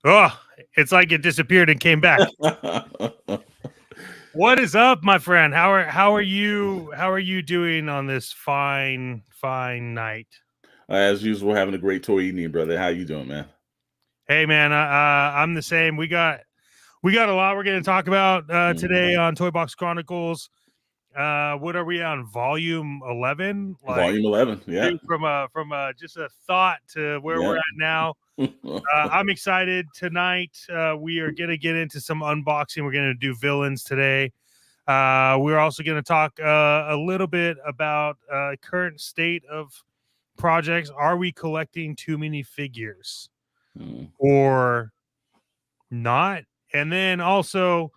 Oh, it's like it disappeared and came back. What is up, my friend? How are you doing on this fine night? As usual, having a great toy evening, brother. How you doing, man? Hey, man, I'm the same. We got a lot we're going to talk about today on Toybox Chronicles. What are we on? Volume 11? Like Volume 11. Yeah. from just a thought to where we're Yeah. at now. I'm excited tonight. We are going to get into some unboxing. We're going to do villains today. We're also going to talk a little bit about current state of projects. Are we collecting too many figures or not? And then also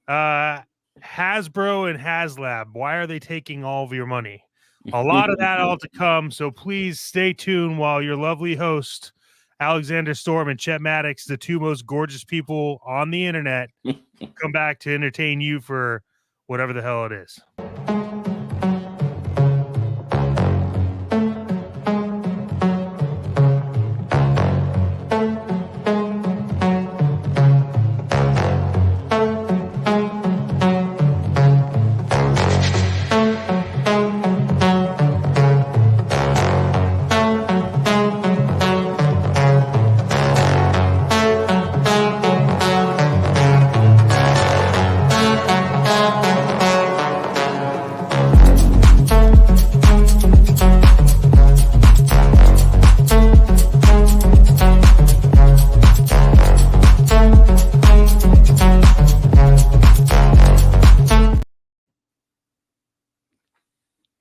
Hasbro and HasLab. Why are they taking all of your money? A lot of that all to come. So please stay tuned while your lovely host, Alexander Storm and Chet Maddox, the two most gorgeous people on the internet, come back to entertain you for whatever the hell it is.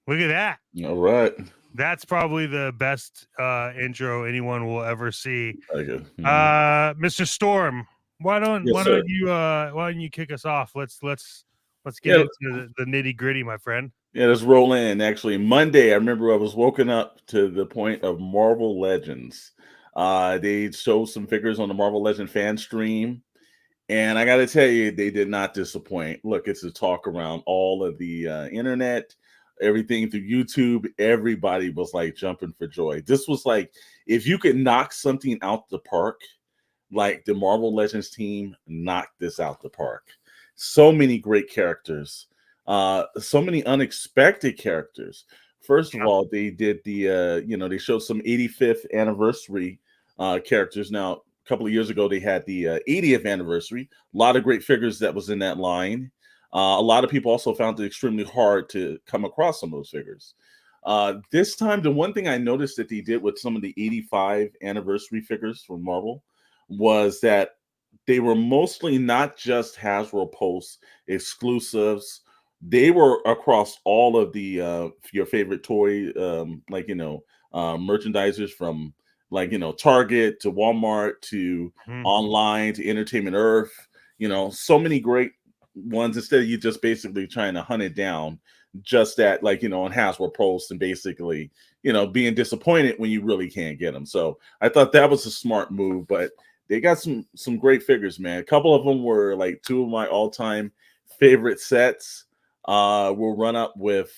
Look at that. All right. That's probably the best intro anyone will ever see. Okay. Mr. Storm, why don't you kick us off? Let's get into the nitty gritty, my friend. Yeah, let's roll in. Actually, Monday, I remember I was woken up to the point of Marvel Legends. They showed some figures on the Marvel Legend fan stream, and I got to tell you, they did not disappoint. Look, it's a talk around all of the internet, everything through YouTube. Everybody was like jumping for joy. This was like, if you could knock something out the park, like the Marvel Legends team knocked this out the park. So many great characters, so many unexpected characters. First of all, they did they showed some 85th anniversary characters. Now, a couple of years ago, they had the 80th anniversary. A lot of great figures that was in that line. A lot of people also found it extremely hard to come across some of those figures. This time, the one thing I noticed that they did with some of the 85 anniversary figures from Marvel was that they were mostly not just Hasbro Pulse exclusives. They were across all of the your favorite toy, merchandisers from Target to Walmart to online to Entertainment Earth. So many great ones. Instead of you just basically trying to hunt it down, just that on Hasbro Pulse and basically being disappointed when you really can't get them. So I thought that was a smart move, but they got some great figures, man. A couple of them were like two of my all-time favorite sets. We'll run up with,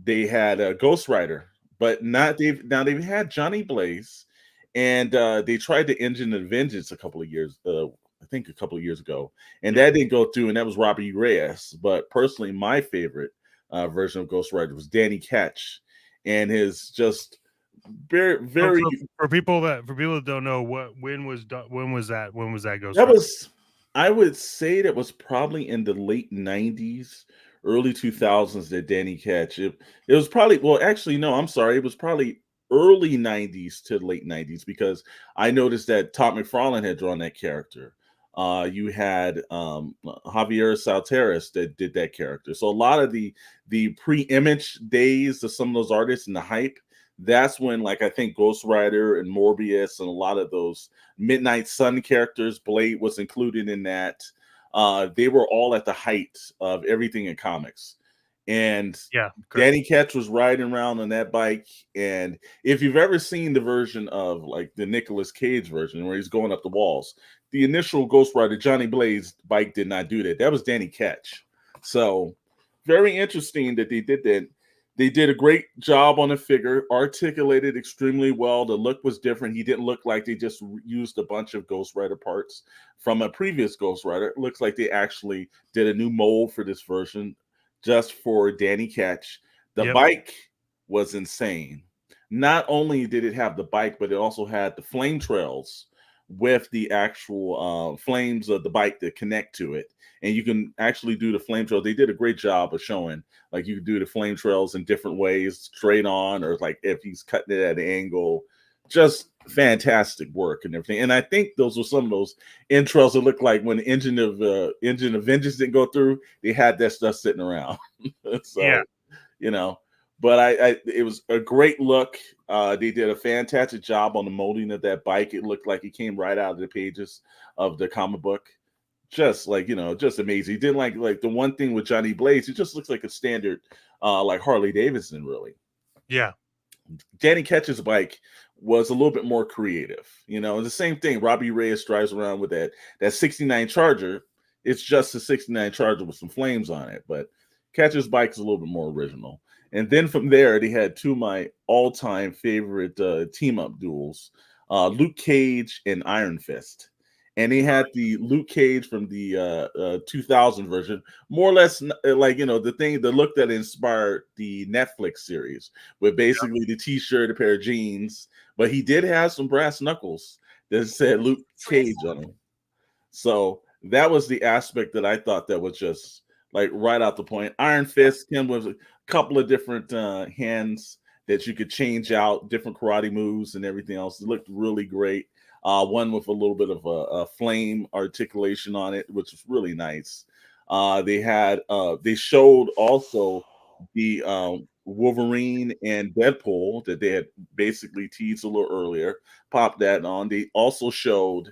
they had a Ghost Rider, but they've had Johnny Blaze, and they tried the Engine of Vengeance a couple of years ago, and that didn't go through, and that was Robert E. Reyes. But personally, my favorite version of Ghost Rider was Danny Ketch, and his just very for people that don't know, when was that Ghost That Rider? was, I would say that was probably in the late 90s, early 2000s that Danny Ketch. It was probably, well, actually, no, I'm sorry. It was probably early 90s to late 90s, because I noticed that Todd McFarlane had drawn that character. You had Javier Salteras that did that character. So a lot of the pre-image days of some of those artists and the hype, that's when, like, I think Ghost Rider and Morbius and a lot of those Midnight Sun characters, Blade was included in that. They were all at the height of everything in comics. And Yeah, Danny Ketch was riding around on that bike. And if you've ever seen the version of like the Nicolas Cage version where he's going up the walls, the initial Ghost Rider Johnny Blaze bike did not do that. That was Danny Ketch. So very interesting that they did that. They did a great job on the figure, articulated extremely well. The look was different. He didn't look like they just used a bunch of Ghost Rider parts from a previous Ghost Rider. It looks like they actually did a new mold for this version just for Danny Ketch. The Yep. bike was insane. Not only did it have the bike, but it also had the flame trails with the actual flames of the bike that connect to it. And you can actually do the flame trails. They did a great job of showing, like, you can do the flame trails in different ways, straight on, or like if he's cutting it at an angle. Just fantastic work and everything. And I think those were some of those intros that looked like when the Engine of Vengeance didn't go through, they had that stuff sitting around. Yeah. So, you know, but I it was a great look. They did a fantastic job on the molding of that bike. It looked like it came right out of the pages of the comic book. Just like, just amazing. He didn't like the one thing with Johnny Blaze, it just looks like a standard like Harley Davidson, really. Yeah. Danny Ketch's bike was a little bit more creative. The same thing. Robbie Reyes drives around with that 69 Charger. It's just a 69 Charger with some flames on it, but Ketch's bike is a little bit more original. And then from there, they had two of my all-time favorite team-up duels, Luke Cage and Iron Fist. And he had the Luke Cage from the 2000 version, more or less like, the look that inspired the Netflix series, with basically the T-shirt, a pair of jeans, but he did have some brass knuckles that said Luke Cage on them. So that was the aspect that I thought that was just like right out the point. Iron Fist, him with a couple of different hands that you could change out, different karate moves and everything else. It looked really great. One with a little bit of a flame articulation on it, which was really nice. They showed also the Wolverine and Deadpool that they had basically teased a little earlier. Popped that on. They also showed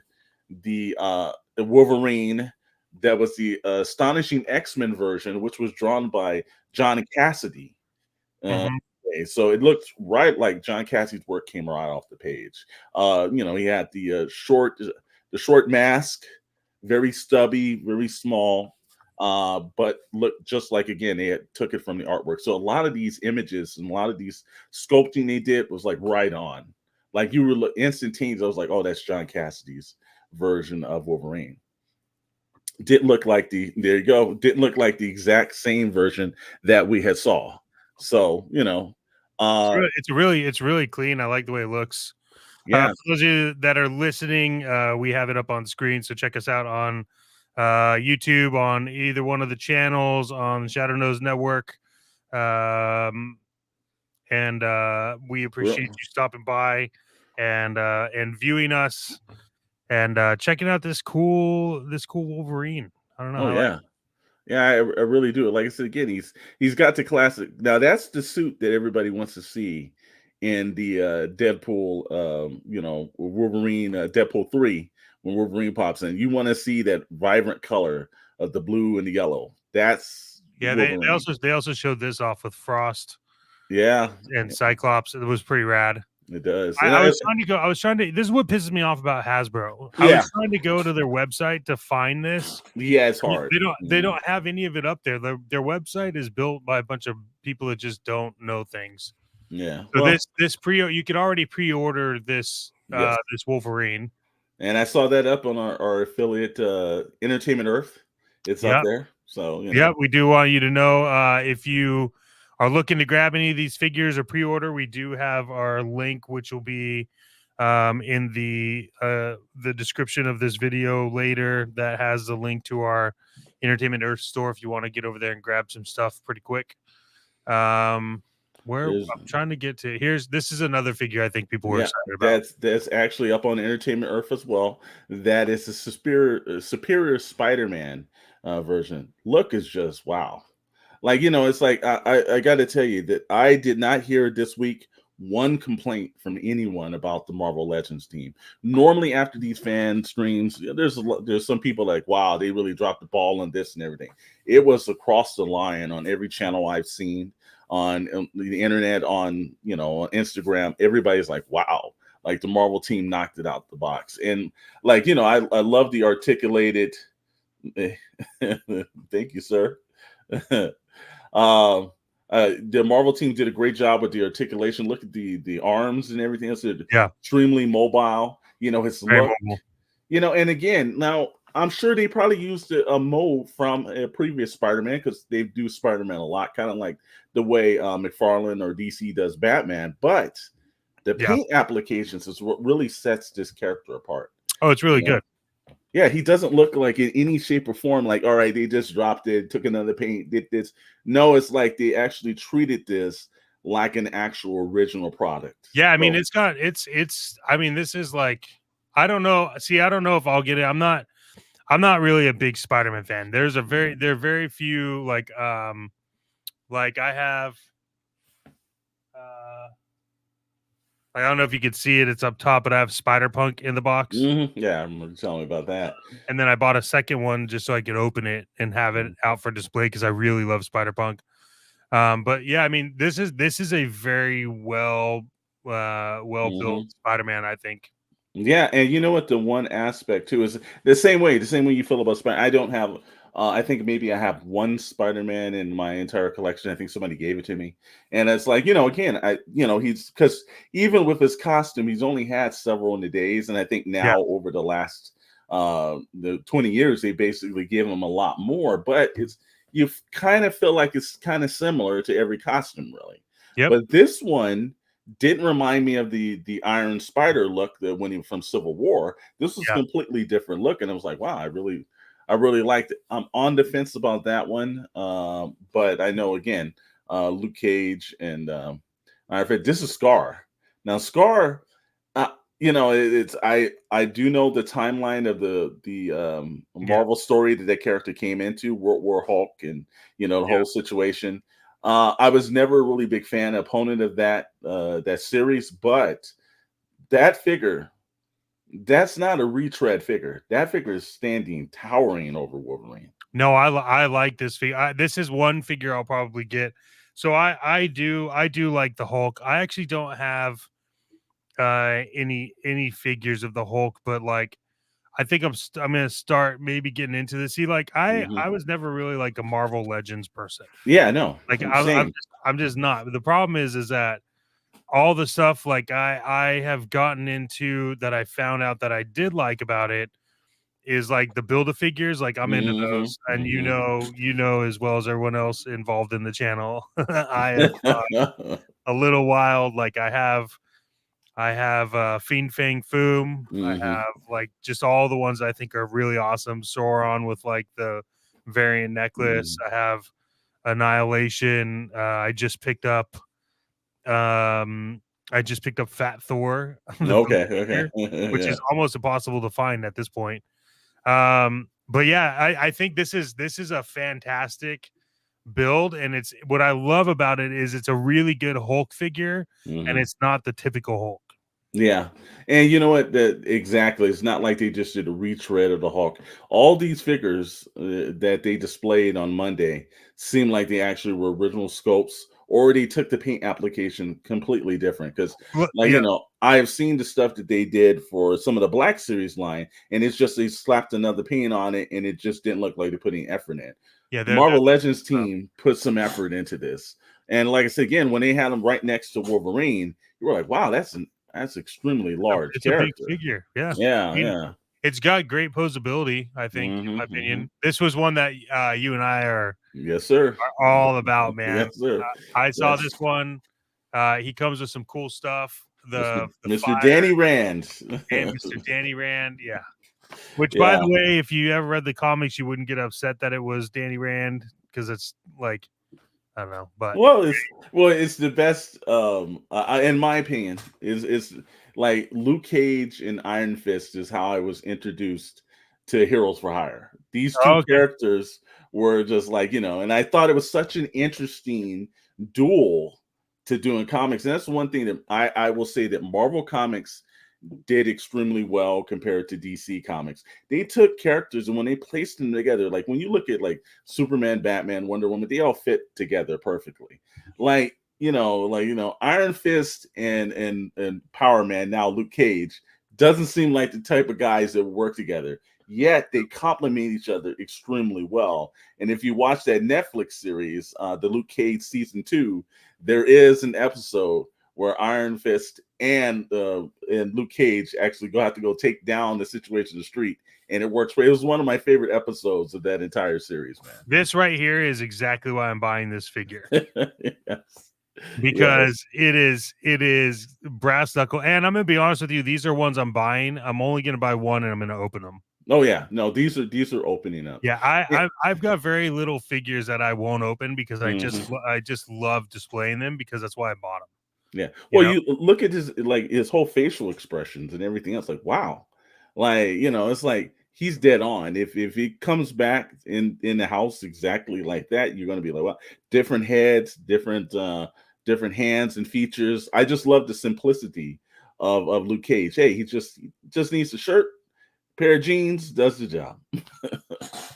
the Wolverine that was the Astonishing X-Men version, which was drawn by John Cassidy. Uh, Hmm. so it looked right like John Cassidy's work came right off the page. He had the short mask, very stubby, very small, but looked just like, again, they took it from the artwork. So a lot of these images and a lot of these sculpting they did was like right on. Like you were instantaneous. I was like, oh, that's John Cassidy's version of Wolverine. Didn't look like there you go. Didn't look like the exact same version that we had saw. So, It's uh really clean. I like the way it looks. yeah, For those of you that are listening, we have it up on screen, so check us out on YouTube, on either one of the channels, on Shadow Nose Network. And we appreciate well, you stopping by and viewing us and checking out this cool Wolverine. I don't know. oh I like. yeah. Yeah, I really do. Like I said again, he's got the classic. Now that's the suit that everybody wants to see in the Deadpool, Wolverine, Deadpool 3, when Wolverine pops in. You want to see that vibrant color of the blue and the yellow. That's Yeah, they Wolverine. also they also showed this off with Frost Yeah, and Cyclops. It was pretty rad. it does. I, And I was trying to go. I was trying to. This is what pisses me off about Hasbro. I yeah, was trying to go to their website to find this. yeah, it's hard. They don't. They Mhm. don't have any of it up there. Their website is built by a bunch of people that just don't know things. Yeah. So Well, this pre you can already pre-order yes. this Wolverine. And I saw that up on our affiliate, Entertainment Earth. It's up Yeah, there. So, yeah. We do want you to know if you are looking to grab any of these figures or pre-order, we do have our link, which will be in the description of this video later. That has the link to our Entertainment Earth store if you want to get over there and grab some stuff pretty quick. Where there's, I'm trying to get to this is another figure I think people were yeah, excited about. that's actually up on Entertainment Earth as well. That is the superior Spider-Man version. Look is just wow. Like, it's like I got to tell you that I did not hear this week one complaint from anyone about the Marvel Legends team. Normally, after these fan streams, there's some people like, wow, they really dropped the ball on this and everything. It was across the line on every channel I've seen on the internet, on Instagram. Everybody's like, wow, like the Marvel team knocked it out the box. And like, I love the articulated. Thank you, sir. Um, The Marvel team did a great job with the articulation. Look at the arms and everything else. They're Yeah, extremely mobile. His very look. mobile. And again, now I'm sure they probably used a mold from a previous Spider-Man because they do Spider-Man a lot, kind of like the way McFarlane or DC does Batman. But the Yeah. paint applications is what really sets this character apart. Oh, it's You really know, good. yeah, he doesn't look like in any shape or form like, all right, they just dropped it, took another paint, did this. No, it's like they actually treated this like an actual original product. Yeah, I mean, So, it's. I mean, this is like, I don't know. See, I don't know if I'll get it. I'm not really a big Spider-Man fan. There are very few like I have uh I don't know if you could see it, it's up top, but I have Spider-Punk in the box. yeah, I remember you telling me about that. And then I bought a second one just so I could open it and have it out for display because I really love Spider-Punk. But yeah, I mean, this is a very well built Mhm. Spider-Man, I think. Yeah, and you know what? The one aspect too is the same way you feel about Spider. I don't have. I think maybe I have one Spider-Man in my entire collection. I think somebody gave it to me, and it's like again, he's because even with his costume, he's only had several in the days, and I think Yeah. now over the last the 20 years, they basically give him a lot more. But you kind of feel like it's kind of similar to every costume, really. Yep. But this one didn't remind me of the Iron Spider look that when he was from Civil War. This was a Yeah. completely different look, and I was like, wow, I really liked it. I'm on the fence about that one, but I know again, Luke Cage and Iron Fist. This is Scar. Now, Scar, it's I do know the timeline of the Yeah. Marvel story that character came into World War Hulk and the Yeah. whole situation. I was never a really big fan, opponent of that series, but that figure, that's not a retread figure. That figure is standing towering over Wolverine. No, I like this figure. This is one figure I'll probably get. So I do like the Hulk. I actually don't have any figures of the Hulk, but like I think I'm gonna start maybe getting into this. See, like I Mhm. was never really like a Marvel Legends person. Yeah, no, Like same. I'm just not. The problem is that all the stuff like I have gotten into that I found out that I did like about it is like the build a figures. Like I'm into Mhm, those, and mhm. as well as everyone else involved in the channel. I have a little wild. Like I have Fiend Fang Foom. I Mhm, have like just all the ones I think are really awesome. Sauron with like the variant necklace. mhm. I have Annihilation. Um I just picked up Fat Thor, the build Okay, figure, okay. which Yeah. is almost impossible to find at this point. But yeah, I think this is a fantastic build, and it's what I love about it is it's a really good Hulk figure, and Mhm. it's not the typical Hulk. Yeah, and you know what? That exactly. It's not like they just did a retread of the Hulk. All these figures that they displayed on Monday seem like they actually were original sculpts, or they took the paint application completely different. Because, Well, like yeah, I have seen the stuff that they did for some of the Black Series line, and it's just they slapped another paint on it, and it just didn't look like they're putting effort in. yeah, The they're Marvel Legends uh, team put some effort into this, and like I said again, when they had them right next to Wolverine, you were like, wow, that's extremely large it's a big character. figure. Yeah, Yeah, I mean, yeah. it's got great posability. I think, in my Mhm, mhm. opinion, this was one that you and I Yes, sir. are all about, man. Yes, sir. I saw Yes. this one. He comes with some cool stuff. Mr. The Mr. fire Danny Rand. and Mr. Danny Rand. Yeah. Which, by Yeah. the way, if you ever read the comics, you wouldn't get upset that it was Danny Rand because it's like I don't know, but Well, it's the best. In my opinion, is like Luke Cage and Iron Fist is how I was introduced to Heroes for Hire. These two oh, okay. characters were just like and I thought it was such an interesting duel to do in comics. And that's one thing that I will say that Marvel Comics did extremely well compared to DC Comics. They took characters and when they placed them together, like when you look at like Superman, Batman, Wonder Woman, they all fit together perfectly. Iron Fist and Power Man, now Luke Cage, doesn't seem like the type of guys that work together. yet they complement each other extremely well. And if you watch that Netflix series, the Luke Cage season 2, there is an episode where Iron Fist and Luke Cage actually have to go take down the situation in the street, and it works. It was one of my favorite episodes of that entire series, man. This right here is exactly why I'm buying this figure. Yes. Because it is brass knuckle, and I'm gonna be honest with you, these are ones I'm buying. I'm only gonna buy one, and I'm gonna open them. Oh yeah, no, these are opening up. Yeah, I've got very little figures that I won't open because I just love displaying them, because that's why I bought them. Yeah. Well, you look at his whole facial expressions and everything else. Like, wow, like it's like he's dead on. If he comes back in the house exactly like that, you're gonna be like, wow, different heads, different hands and features. I just love the simplicity of Luke Cage. Hey, he just needs a shirt, pair of jeans, does the job.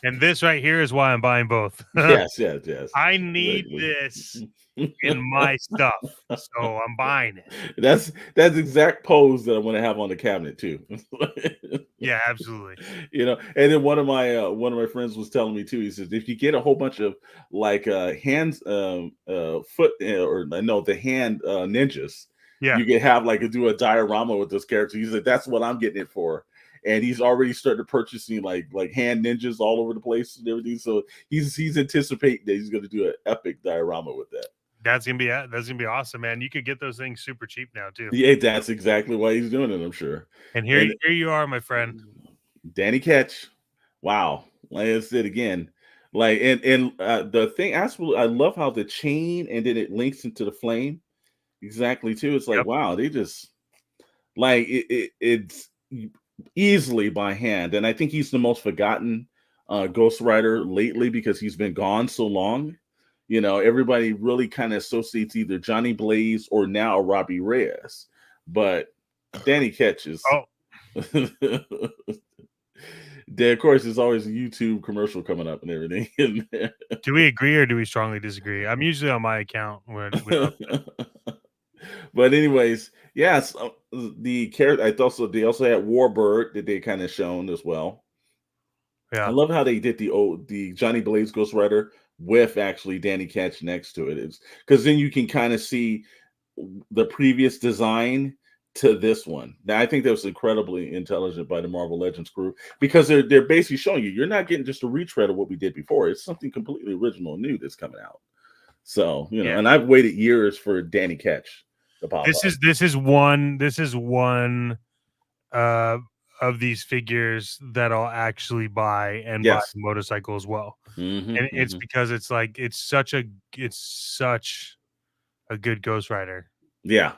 And this right here is why I'm buying both. Yes. I need this in my stuff, so I'm buying it. That's exact pose that I'm going to have on the cabinet too. Yeah, absolutely. And then one of my friends was telling me too. He says if you get a whole bunch of like hands, foot, or no, the hand ninjas, you can have do a diorama with this character. He said that's what I'm getting it for. And he's already started purchasing like hand ninjas all over the place and everything. So he's anticipating that he's going to do an epic diorama with that. That's gonna be awesome, man. You could get those things super cheap now too. Yeah, that's exactly why he's doing it, I'm sure. And here you are, my friend, Danny Ketch. Wow, like I said again, like and the thing, absolutely, I love how the chain and then it links into the flame. Exactly too. It's like wow, they just like it's easily by hand, and I think he's the most forgotten Ghost Rider lately because he's been gone so long. Everybody really kind of associates either Johnny Blaze or now Robbie Reyes, but Danny Ketch is. Oh, then of course, there's always a YouTube commercial coming up and everything. Do we agree or do we strongly disagree? I'm usually on my account when. But anyways, yes, the character. They also had Warbird that they kind of shown as well. Yeah, I love how they did the Johnny Blaze Ghost Rider with actually Danny Ketch next to it. Is because then you can kind of see the previous design to this one. Now I think that was incredibly intelligent by the Marvel Legends crew because they're basically showing you you're not getting just a retread of what we did before. It's something completely original and new that's coming out. So and I've waited years for Danny Ketch to pop up. This is one of these figures that I'll actually buy and buy the motorcycle as well. And it's because it's such a good Ghost Rider. Yeah,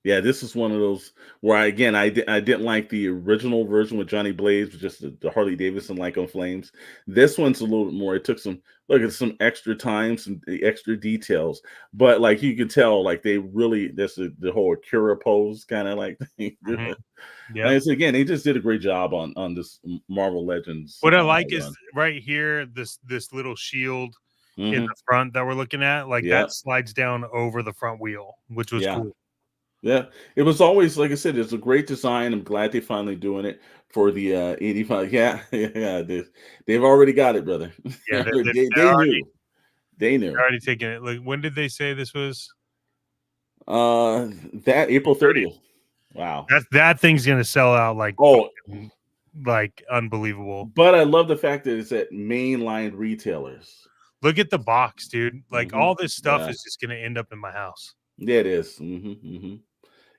this is one of those where I didn't like the original version with Johnny Blaze, with just the Harley Davidson like on flames. This one's a little bit more. It took some extra time, some extra details, but like you can tell, like they really the whole Akira pose kind of like thing. Yeah, again, they just did a great job on this Marvel Legends. What I like is right here this little shield in the front that we're looking at, that slides down over the front wheel, which was cool. Yeah, it was always, like I said, it's a great design. I'm glad they're finally doing it for the 85. Yeah, they've already got it, brother. Yeah, they knew. They're already taking it. Like, when did they say this was? That April 30th. Wow, that thing's gonna sell out like unbelievable. But I love the fact that it's at mainline retailers. Look at the box, dude. Like all this stuff is just gonna end up in my house. Yeah, it is.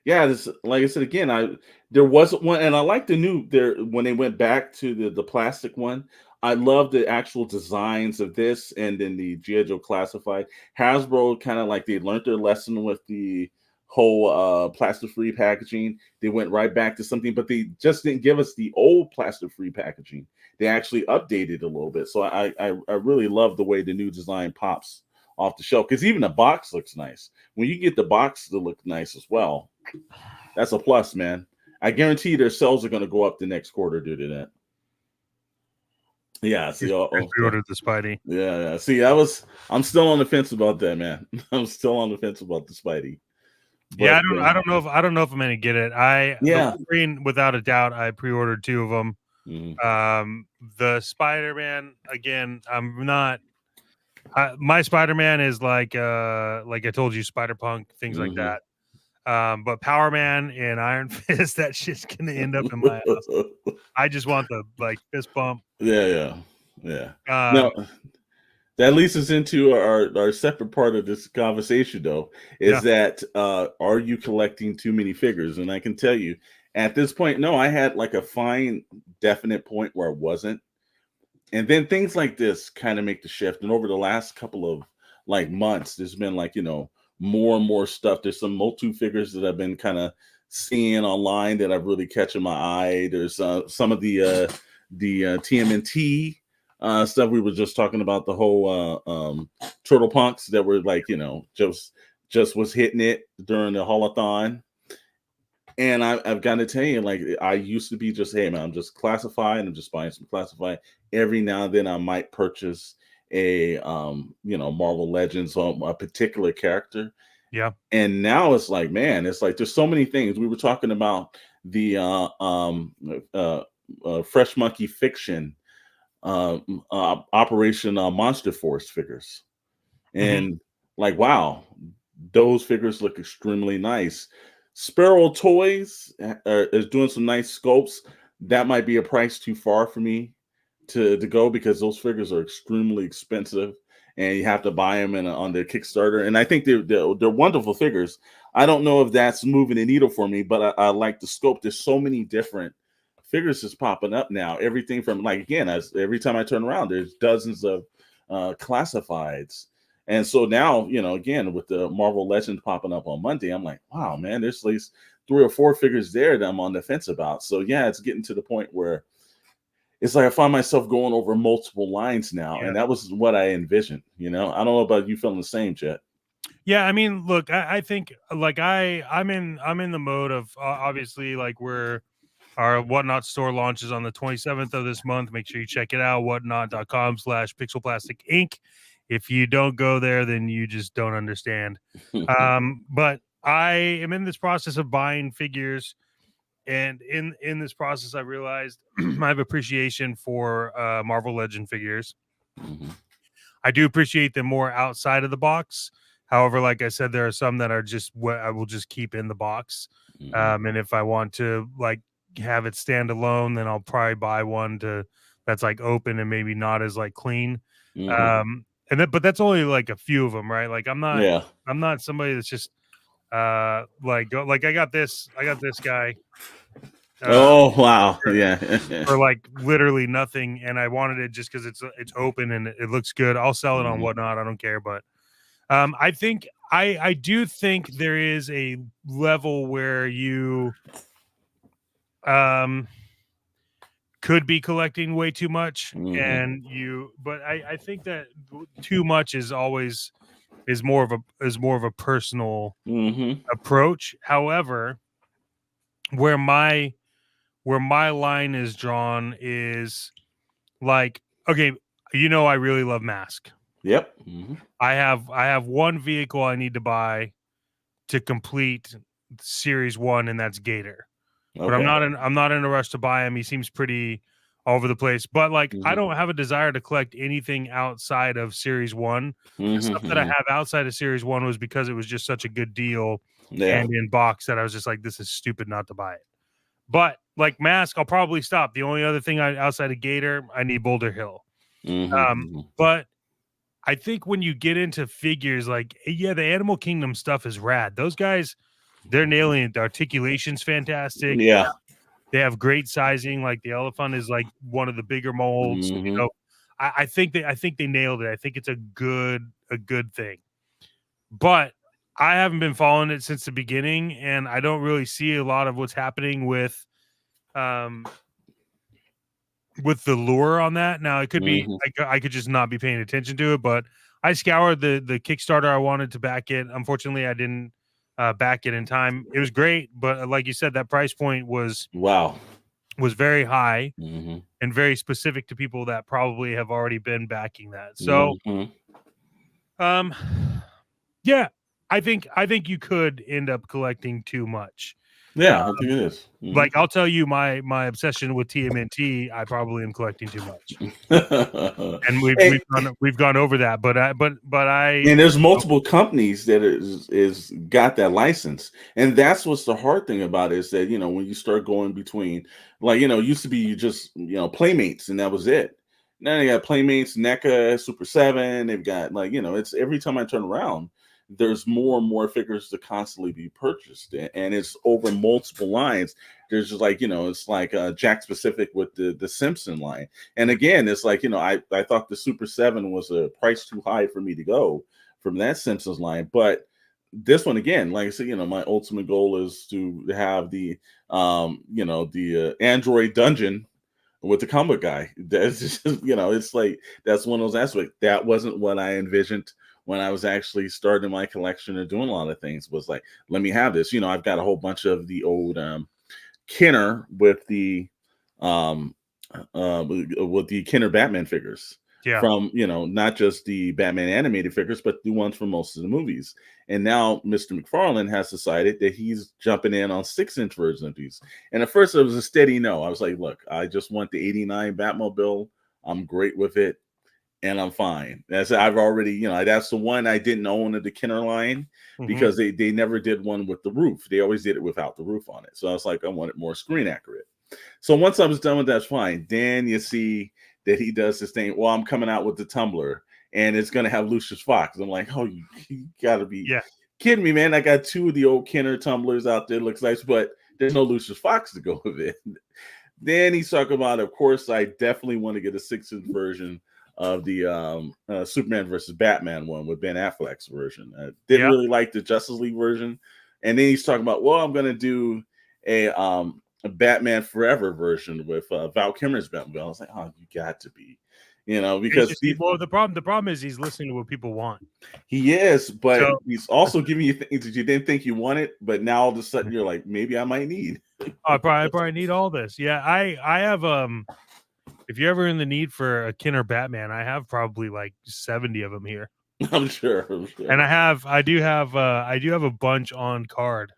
Yeah, this, like I said again, there wasn't one, and I like the new when they went back to the plastic one. I love the actual designs of this, and then the G.I. Joe Classified. Hasbro kind of like they learned their lesson with the whole plastic-free packaging. They went right back to something, but they just didn't give us the old plastic-free packaging. They actually updated a little bit. So I really love the way the new design pops off the shelf, because even the box looks nice. When you get the box to look nice as well, that's a plus, man. I guarantee their sales are going to go up the next quarter due to that. Yeah, see, I pre-ordered the Spidey. Yeah. See, I'm still on the fence about that, man. I'm still on the fence about the Spidey. But, I don't know if I'm gonna get it. The Wolverine, without a doubt, I pre-ordered 2 of them. The Spider-Man, again, I'm not. My Spider-Man is like I told you, Spider-Punk, things like that. But Power Man and Iron Fist, that shit's gonna end up in my house. I just want the fist bump. Yeah. Now, that leads us into our separate part of this conversation, though, Yeah. is that are you collecting too many figures? And I can tell you, at this point, no, I had like a fine, definite point where I wasn't. And then things like this kind of make the shift. And over the last couple of like months, there's been like, more and more stuff. There's some multi figures that I've been kind of seeing online that I've really catching my eye. There's some of the TMNT stuff we were just talking about, the whole turtle punks that were like, just was hitting it during the holothon. And I've got to tell you, like, I used to be just, hey man, I'm just classified. I'm just buying some classified. Every now and then I might purchase a Marvel Legends on a particular character. Yeah. And now it's like, man, it's like there's so many things. We were talking about the Fresh Monkey Fiction Operation Monster Force figures. And like, wow, those figures look extremely nice. Sparrow Toys is doing some nice sculpts. That might be a price too far for me to go, because those figures are extremely expensive and you have to buy them on their Kickstarter. And I think they're wonderful figures. I don't know if that's moving the needle for me, but I like the scope. There's so many different figures that's popping up now. Everything from, like, again, every time I turn around, there's dozens of classifieds. And so now, again, with the Marvel Legends popping up on Monday, I'm like, wow, man, there's at least 3 or 4 figures there that I'm on the fence about. So yeah, it's getting to the point where it's like I find myself going over multiple lines now, Yeah. and that was what I envisioned. I don't know about you feeling the same, Jet. Yeah, I mean, look, I think like I'm in the mode of obviously, like, our Whatnot store launches on the 27th of this month. Make sure you check it out, whatnot.com/pixelplastic inc. If you don't go there, then you just don't understand. But I am in this process of buying figures, and in this process I realized I have appreciation for Marvel Legend figures. I do appreciate them more outside of the box. However, like I said, there are some that are just what I will just keep in the box. And if I want to like have it stand alone, then I'll probably buy one that's like open and maybe not as like clean. But that's only like a few of them, right? Like I'm not somebody that's just like I got this guy Oh wow, yeah. for like literally nothing, and I wanted it just because it's open and it looks good. I'll sell it on Whatnot. I don't care, but I think I do think there is a level where you could be collecting way too much, but I think that too much is always more of a personal approach. However, where my line is drawn is like, okay, I really love Mask. Yep. I have one vehicle I need to buy to complete series 1, and that's Gator. But Okay. I'm not in a rush to buy him. He seems pretty all over the place. But like I don't have a desire to collect anything outside of series 1. The stuff that I have outside of series 1 was because it was just such a good deal and in box that I was just like, this is stupid not to buy it. But like Mask, I'll probably stop. The only other thing outside of Gator, I need Boulder Hill. But I think when you get into figures, like, yeah, the Animal Kingdom stuff is rad. Those guys, they're nailing it. The articulation's fantastic. Yeah. They have great sizing. Like the elephant is like one of the bigger molds. I think they nailed it. I think it's a good thing. But I haven't been following it since the beginning, and I don't really see a lot of what's happening with the lure on that. Now it could be I could just not be paying attention to it, but I scoured the Kickstarter. I wanted to back it. Unfortunately, I didn't back it in time. It was great, but like you said, that price point was very high and very specific to people that probably have already been backing that. So yeah, I think you could end up collecting too much. Yeah, I think it is. Like I'll tell you my obsession with TMNT. I probably am collecting too much, and and, we've gone over that. But I and there's multiple companies that is got that license, and that's what's the hard thing about it is that when you start going between, like, it used to be just Playmates and that was it. Now they got Playmates, NECA, Super 7. They've got, like, it's every time I turn around, there's more and more figures to constantly be purchased, and it's over multiple lines. There's just, like, it's like Jack Specific with the Simpson line. And again, it's like, I thought the Super 7 was a price too high for me to go from that Simpsons line. But this one, again, like I said, my ultimate goal is to have the the Android dungeon with the comic guy. That's just, it's like, that's one of those aspects. That wasn't what I envisioned when I was actually starting my collection and doing a lot of things. Was like, let me have this. I've got a whole bunch of the old Kenner with the Kenner Batman figures from, not just the Batman animated figures, but the ones from most of the movies. And now Mr. McFarlane has decided that he's jumping in on 6-inch versions of these. And at first it was a steady no. I was like, look, I just want the 89 Batmobile. I'm great with it, and I'm fine. I've already, that's the one I didn't own of the Kenner line, because they never did one with the roof. They always did it without the roof on it. So I was like, I want it more screen accurate. So once I was done with that's fine. Then you see that he does this thing. Well, I'm coming out with the tumbler, and it's gonna have Lucius Fox. I'm like, oh, you gotta be kidding me, man. I got 2 of the old Kenner tumblers out there. Looks nice, but there's no Lucius Fox to go with it. Then he's talking about, of course, I definitely want to get a 6-inch version of the Superman versus Batman one with Ben Affleck's version. I didn't really like the Justice League version. And then he's talking about, well, I'm going to do a Batman Forever version with Val Kilmer's Batman. I was like, oh, you got to be, because the problem is he's listening to what people want. He is, but he's also giving you things that you didn't think you wanted, but now all of a sudden you're like, maybe I might need. I probably need all this. Yeah, I have if you're ever in the need for a Kenner Batman, I have probably like 70 of them here. I'm sure. And I do have a bunch on card.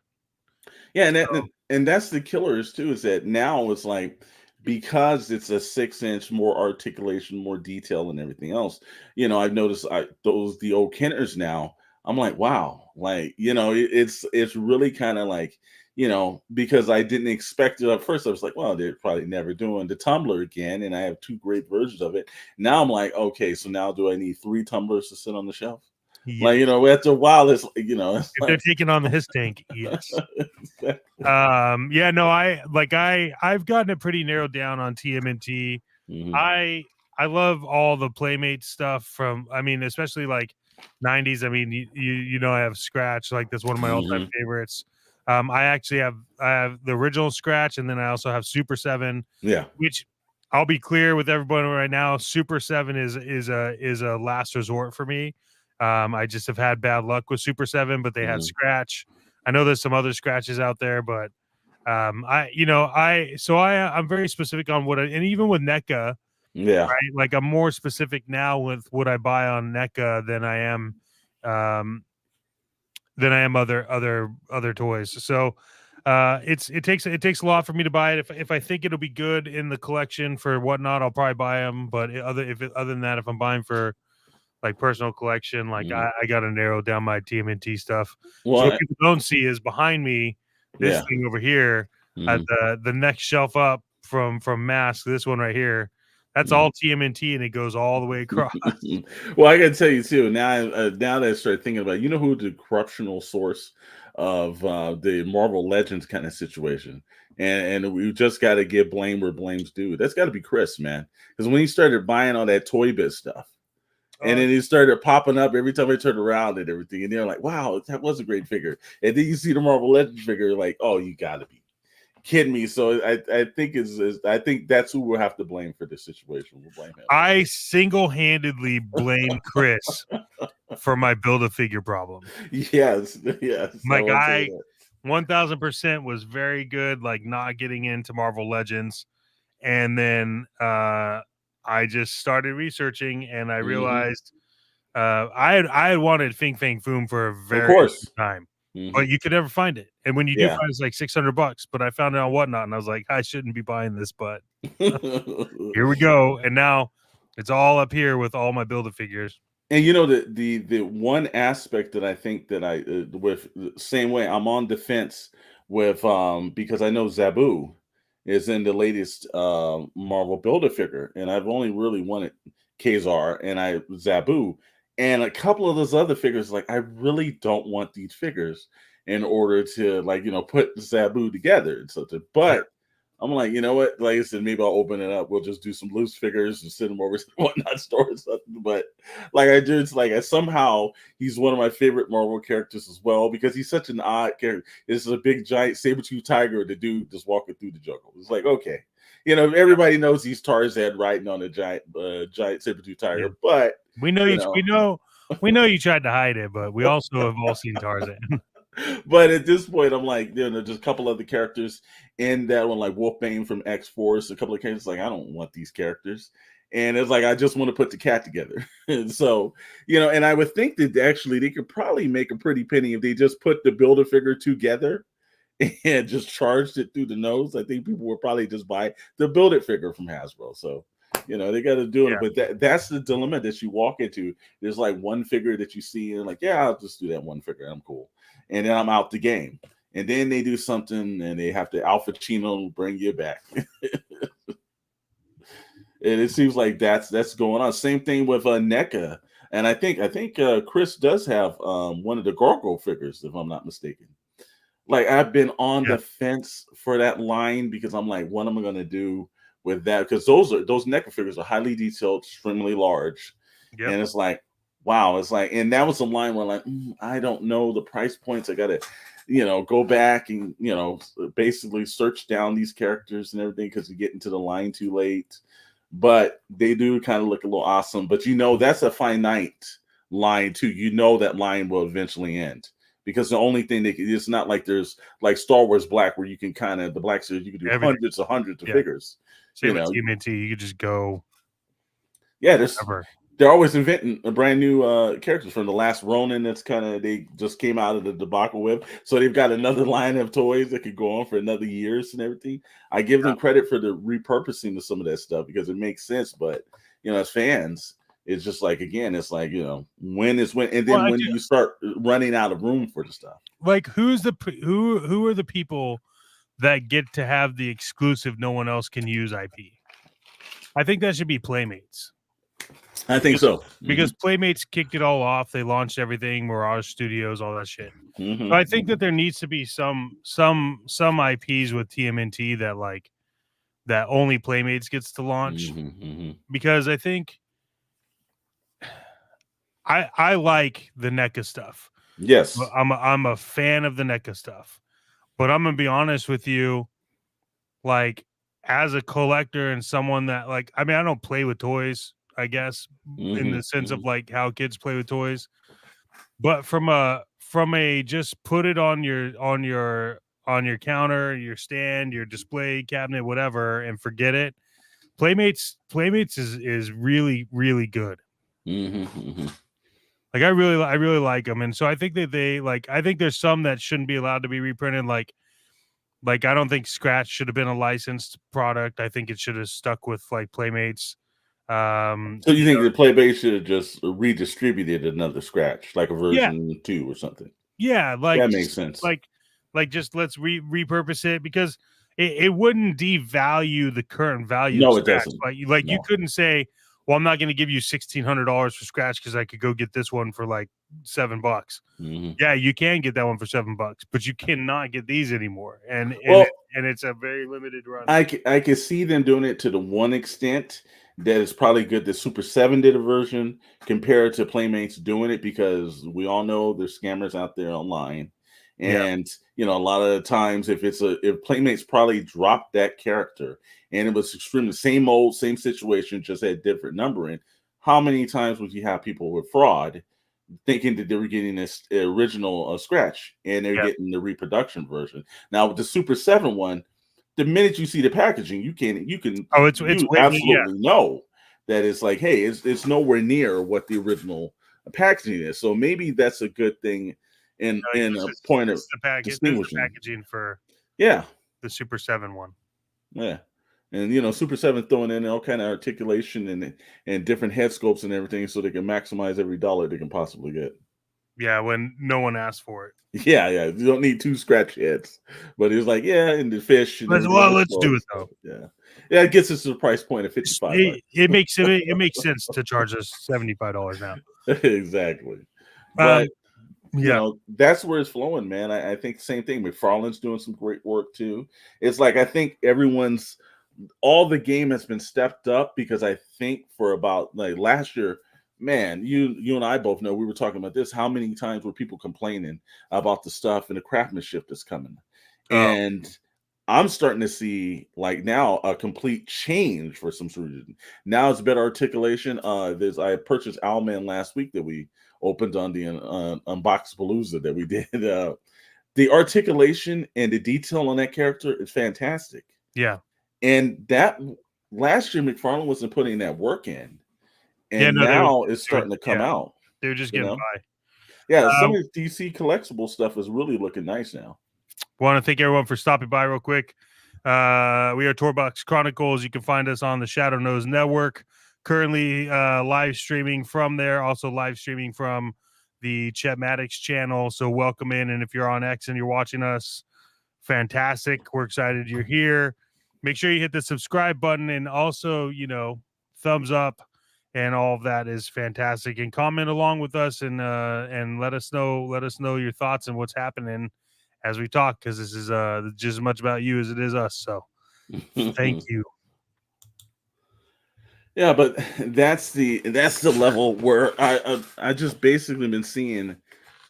Yeah, and that's the killers too, is that now it's like, because it's a 6-inch, more articulation, more detail, and everything else. I've noticed the old Kenners now. I'm like, wow, like, it's really kind of like, because I didn't expect it at first. I was like, well, they're probably never doing the tumbler again, and I have 2 great versions of it. Now I'm like, okay, so now do I need 3 tumblers to sit on the shelf? Yeah. Like, after a while, it's if they're taking on the his tank, yes. Yeah, no, I've gotten it pretty narrowed down on TMNT. I love all the Playmate stuff from, especially like 90s. I have Scratch, like that's one of my all-time favorites. I have the original Scratch, and then I also have Super 7. Yeah, which I'll be clear with everybody right now, Super 7 is a last resort for me. I just have had bad luck with Super 7, but they had Scratch. I know there's some other Scratches out there, but I'm very specific on and even with NECA, right? Like, I'm more specific now with what I buy on NECA than I am other toys. So it takes a lot for me to buy it. If I think it'll be good in the collection for whatnot, I'll probably buy them. But other than that, if I'm buying for like personal collection, like I got to narrow down my TMNT stuff. Well, so what people don't see is behind me, this thing over here, at the next shelf up from Mask, this one right here. That's all TMNT, and it goes all the way across. Well, I got to tell you too. Now that I started thinking about, who the corruptional source of the Marvel Legends kind of situation, and we just got to give blame where blame's due. That's got to be Chris, man, because when he started buying all that Toy Biz stuff, and then he started popping up every time I turned around and everything, and they're like, "Wow, that was a great figure." And then you see the Marvel Legends figure, like, "Oh, you got to be kidding me!" So I think that's who we'll have to blame for this situation. We'll blame him. I single-handedly blame Chris for my Build-A-Figure problem. Yes. Like, I 1000% was very good, like not getting into Marvel Legends, and then I just started researching, and I realized I had wanted Fing Fang Foom for a very long time. but you could never find it. And when you do Yeah. find it, it's like $600. But I found it on Whatnot, and I was like, I shouldn't be buying this, but here we go. And now it's all up here with all my Build-A-Figures. And you know the one aspect that I think that I with the same way I'm on the fence with because I know Zabu is in the latest Marvel Build-A-Figure, and I've only really wanted Kazar and I Zabu and a couple of those other figures. Like, I really don't want these figures in order to, like, put Zabu together and something. Yeah. But I'm like, you know what? Like I said, maybe I'll open it up. We'll just do some loose figures and send them over to the Whatnot store or something. But like, somehow he's one of my favorite Marvel characters as well, because he's such an odd character. This is a big giant saber-tooth tiger, the dude just walking through the jungle. It's like, okay, everybody knows he's Tarzan riding on a giant saber-tooth tiger, Yeah. but We know you tried to hide it, but we also have all seen Tarzan. But at this point, I'm like, just a couple other characters in that one, like Wolfbane from X-Force, a couple of characters, like, I don't want these characters. And it's like, I just want to put the cat together. And so, and I would think that actually they could probably make a pretty penny if they just put the Build-A-Figure together and just charged it through the nose. I think people would probably just buy the Build-A-Figure from Hasbro. So, they got to do it. Yeah. But that's the dilemma that you walk into. There's like one figure that you see and like, yeah, I'll just do that one figure. I'm cool. And then I'm out the game. And then they do something and they have to Alpha Chino bring you back. And it seems like that's going on. Same thing with NECA. And I think Chris does have one of the Gargoyle figures, if I'm not mistaken. Like, I've been on the fence for that line because I'm like, what am I going to do with that? Because those NECA figures are highly detailed, extremely large. Yep. And it's like, wow, it's like, and that was a line where like, I don't know the price points. I gotta, go back and basically search down these characters and everything because you get into the line too late. But they do kind of look a little awesome. But that's a finite line too. That line will eventually end because the only thing it's not like there's like Star Wars Black where you can kind of the Black Series you can do hundreds of figures. Same with TMNT, you could just go. Yeah, they're always inventing a brand new characters from the last Ronin. They just came out of the debacle with. So they've got another line of toys that could go on for another years and everything. I give them credit for the repurposing of some of that stuff because it makes sense. But as fans, it's just like, again, it's like, when, and then when you start running out of room for the stuff. Like, who are the people that get to have the exclusive no one else can use IP? I think that should be Playmates. I think so. Because Playmates kicked it all off. They launched everything, Mirage Studios, all that shit. So I think that there needs to be some IPs with TMNT that only Playmates gets to launch. Because I think I like the NECA stuff. Yes. I'm a fan of the NECA stuff. But I'm gonna be honest with you, like, as a collector and someone that, like, I mean, I don't play with toys, I guess, in the sense of like how kids play with toys, but from a just put it on your counter, your stand, your display cabinet, whatever, and forget it. Playmates is really, really good. Like, I really like them, and so I think that I think there's some that shouldn't be allowed to be reprinted. Like I don't think Scratch should have been a licensed product. I think it should have stuck with like Playmates. So you think the Playmates should have just redistributed another Scratch, like a version 2 or something? Yeah, like that makes sense. Like just let's repurpose it, because it wouldn't devalue the current value. No, of it doesn't. Like you couldn't say, well, I'm not going to give you $1,600 for Scratch because I could go get this one for like $7. Yeah, you can get that one for $7, but you cannot get these anymore. And it's a very limited run. I can see them doing it to the one extent that it's probably good that Super 7 did a version compared to Playmates doing it, because we all know there's scammers out there online. And a lot of the times if Playmates probably dropped that character and it was extremely same situation, just had different numbering, how many times would you have people with fraud thinking that they were getting this original Scratch and they're getting the reproduction version? Now with the Super 7 one, the minute you see the packaging, you absolutely know that it's like, hey, it's nowhere near what the original packaging is. So maybe that's a good thing in a point of distinguishing. Packaging for Yeah, the Super 7 one. yeah. And Super 7 throwing in all kind of articulation and different head scopes and everything so they can maximize every dollar they can possibly get. Yeah, when no one asked for it. Yeah. You don't need 2 scratch heads. But it was like, yeah, and the fish and everything. Well, let's do it though. Yeah. Yeah, it gets us to the price point of $55. It makes sense to charge us $75 now. Exactly. But yeah, that's where it's flowing, man. I think the same thing. McFarlane's doing some great work too. It's like I think all the game has been stepped up because I think for about like last year, man, you and I both know we were talking about this. How many times were people complaining about the stuff and the craftsmanship that's coming? And I'm starting to see like now a complete change for some reason. Now it's better articulation. I purchased Owlman last week that we opened on the Unbox Palooza that we did. The articulation and the detail on that character is fantastic. Yeah. And that last year McFarlane wasn't putting that work in. And now it's starting to come out. They're just getting by. Yeah, some of the DC collectible stuff is really looking nice now. Want to thank everyone for stopping by real quick. We are Toybox Chronicles. You can find us on the Shadow Nose Network. Currently live streaming from there. Also live streaming from the Chet Maddox channel. So welcome in. And if you're on X and you're watching us, fantastic. We're excited you're here. Make sure you hit the subscribe button and also, thumbs up and all of that is fantastic. And comment along with us and let us know your thoughts and what's happening as we talk, because this is just as much about you as it is us. So thank you. Yeah, but that's the level where I just basically been seeing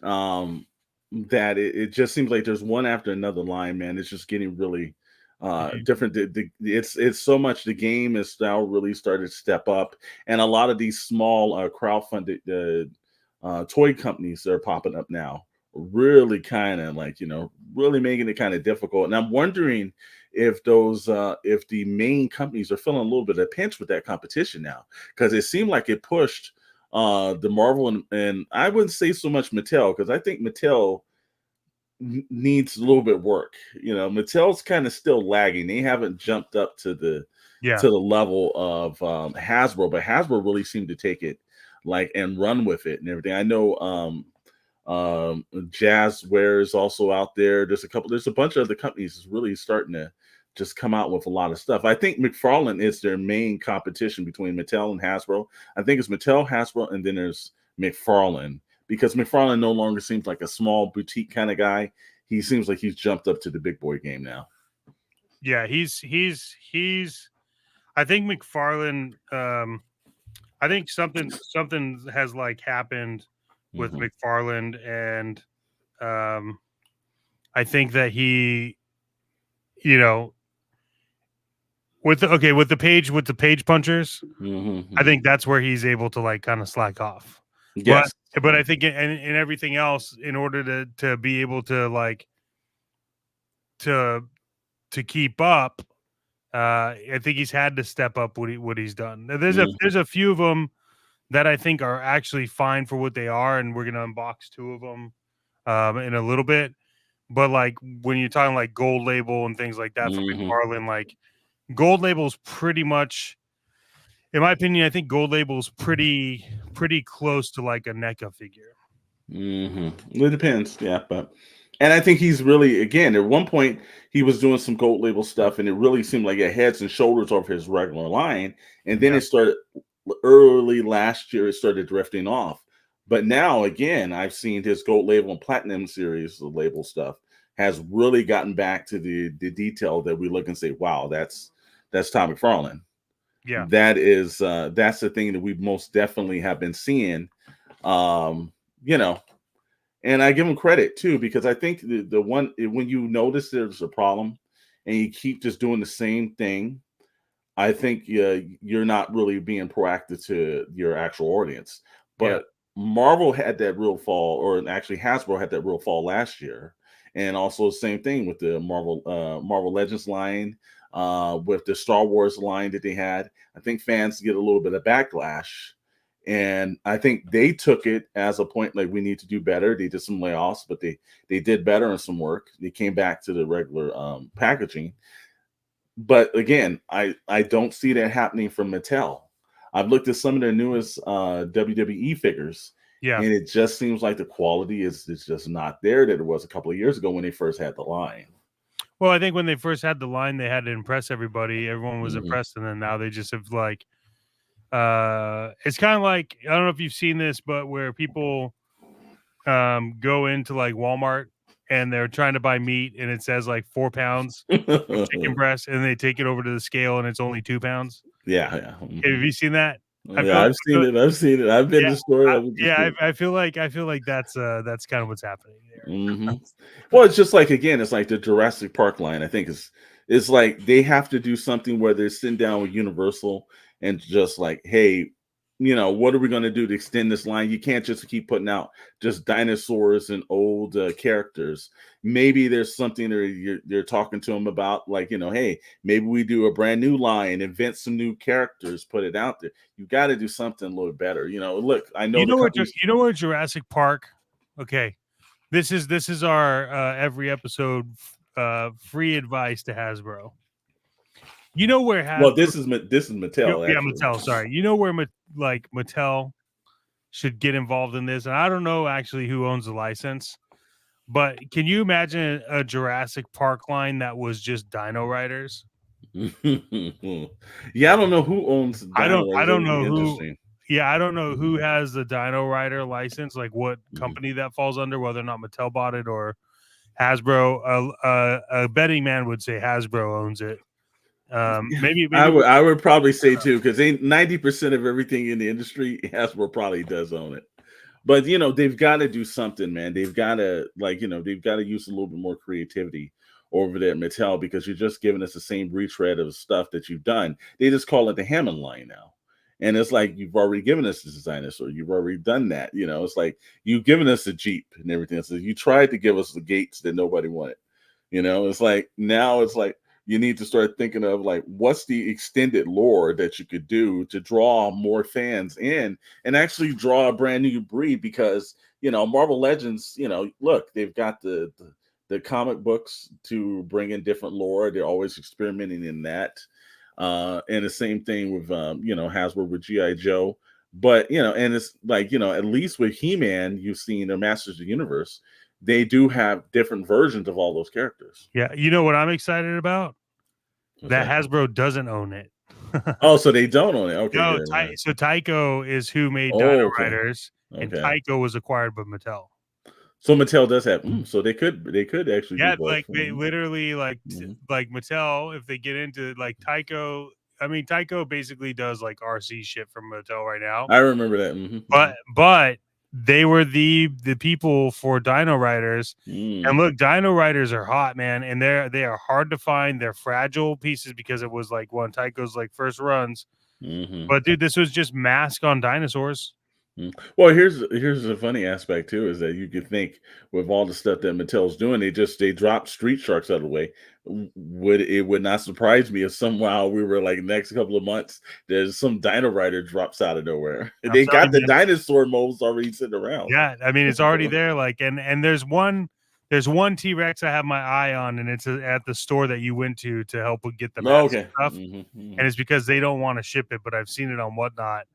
that it just seems like there's one after another line, man. It's just getting really different. It's so much. The game is now really started to step up, and a lot of these small crowdfunded toy companies that are popping up now really kind of like really making it kind of difficult. And I'm wondering if the main companies are feeling a little bit of a pinch with that competition now, because it seemed like it pushed the Marvel and I wouldn't say so much Mattel, because I think Mattel needs a little bit of work. Mattel's kind of still lagging. They haven't jumped up to the level of Hasbro, but Hasbro really seemed to take it and run with it and everything. I know Jazzware is also out there. There's a bunch of other companies that's really starting to just come out with a lot of stuff. I think McFarlane is their main competition between Mattel and Hasbro. I think it's Mattel, Hasbro, and then there's McFarlane, because McFarlane no longer seems like a small boutique kind of guy. He seems like he's jumped up to the big boy game now. Yeah, he's I think McFarlane, I think something has happened with McFarlane, and I think that he, with the page punchers, I think that's where he's able to kind of slack off. Yes. But I think in everything else, in order to be able to to keep up, I think he's had to step up what he's done. There's a few of them that I think are actually fine for what they are, and we're gonna unbox 2 of them in a little bit. But when you're talking Gold Label and things like that from McFarlane, Gold Label's pretty much, in my opinion, I think Gold Label's pretty close to a NECA figure. It depends, yeah, and I think he's really, again, at one point he was doing some Gold Label stuff, and it really seemed like it heads and shoulders off his regular line, and then it started early last year. It started drifting off, but now again, I've seen his Gold Label and Platinum series, the label stuff, has really gotten back to the detail that we look and say, wow, that's Tom McFarlane. Yeah, that's the thing that we most definitely have been seeing. And I give him credit too, because I think the one, when you notice there's a problem and you keep just doing the same thing, I think you're not really being proactive to your actual audience. But Marvel had that real fall, or actually Hasbro had that real fall last year, and also same thing with the Marvel Legends line, with the Star Wars line that they had. I think fans get a little bit of backlash, And I think they took it as a point like we need to do better. They did some layoffs, but they did better in some work. They came back to the regular packaging. But again, I don't see that happening from Mattel. I've looked at some of their newest WWE figures, Yeah. and it just seems like the quality is just not there that it was a couple of years ago when they first had the line. Well, I think when they first had the line, they had to impress everybody. Everyone was Mhm. impressed, and then now they just have like, it's kind of like, I don't know if you've seen this, but where people go into like Walmart and they're trying to buy meat, and it says like 4 pounds of chicken breast, and they take it over to the scale, and it's only 2 pounds. Yeah, yeah. Have Mhm. you seen that? I Yeah, feel, I've seen it. I've seen it. I've been yeah, to the store. I would just yeah. do it. I feel like that's kind of what's happening there. Mhm. Well, it's just like again, it's like the Jurassic Park line. I think it's like they have to do something where they're sitting down with Universal and just like, hey, what are we going to do to extend this line? You can't just keep putting out just dinosaurs and old characters. Maybe there's something that you're talking to them about, like hey, maybe we do a brand new line, invent some new characters, put it out there. You got to do something a little better. Look, I know You the know what? companies. You know what? Jurassic Park. Okay, this is our every episode free advice to Hasbro. You know where Well, Hasbro? this is Mattel Yeah, actually. Mattel. Sorry. You know where Mattel should get involved in this, and I don't know actually who owns the license, but can you imagine a Jurassic Park line that was just Dino Riders? Yeah, I don't know who owns Dino I Riders. That don't would be know who. interesting. Yeah, I don't know Mhm, who has the Dino Rider license, like what mhm. company that falls under, whether or not Mattel bought it or Hasbro. A betting man would say Hasbro owns it. Yeah, Maybe we'll I would probably say too, because 90% of everything in the industry, Hasbro probably does own it. But they've got to do something, man. They've got to they've got to use a little bit more creativity over there at Mattel because you're just giving us the same retread of stuff that you've done. They just call it the Hammond line now. And it's like you've already given us this dinosaur. You've already done that. It's like you've given us a Jeep and everything. So you tried to give us the gates that nobody wanted. It's like now it's like you need to start thinking of like what's the extended lore that you could do to draw more fans in and actually draw a brand new breed because Marvel Legends, look, they've got the comic books to bring in different lore. They're always experimenting in that. And the same thing with Hasbro with G.I. Joe. But and it's like, at least with He-Man, you've seen the Masters of the Universe, they do have different versions of all those characters. Yeah, you know what I'm excited about? What's That that? Hasbro doesn't own it. Oh, so they don't own it. Okay, No, good. Yeah. So Tyco is who made Dino Oh, okay. Riders, and Okay. Tyco was acquired by Mattel. So Mattel does have so they could actually do Yeah, both. like they literally Mhm. like Mattel, if they get into like Tyco, I mean Tyco basically does like RC shit from Mattel right now. I remember that. But they were the people for Dino Riders. And Mm, look, Dino Riders are hot, man, and they are hard to find. They're fragile pieces because it was like one of Tycho's like first runs. mhm. But dude, this was just mask on dinosaurs. Well, here's the funny aspect too is that you could think with all the stuff that Mattel's doing, they dropped Street Sharks out of the way. Would not surprise me if somehow we were like next couple of months there's some Dino Rider drops out of nowhere. I'm They got telling the you, dinosaur molds already sitting around. yeah. I mean, it's already there. Like, and there's one T Rex I have my eye on, and it's at the store that you went to help get the Oh, mask okay. stuff. And Mhm. it's because they don't want to ship it, but I've seen it on Whatnot.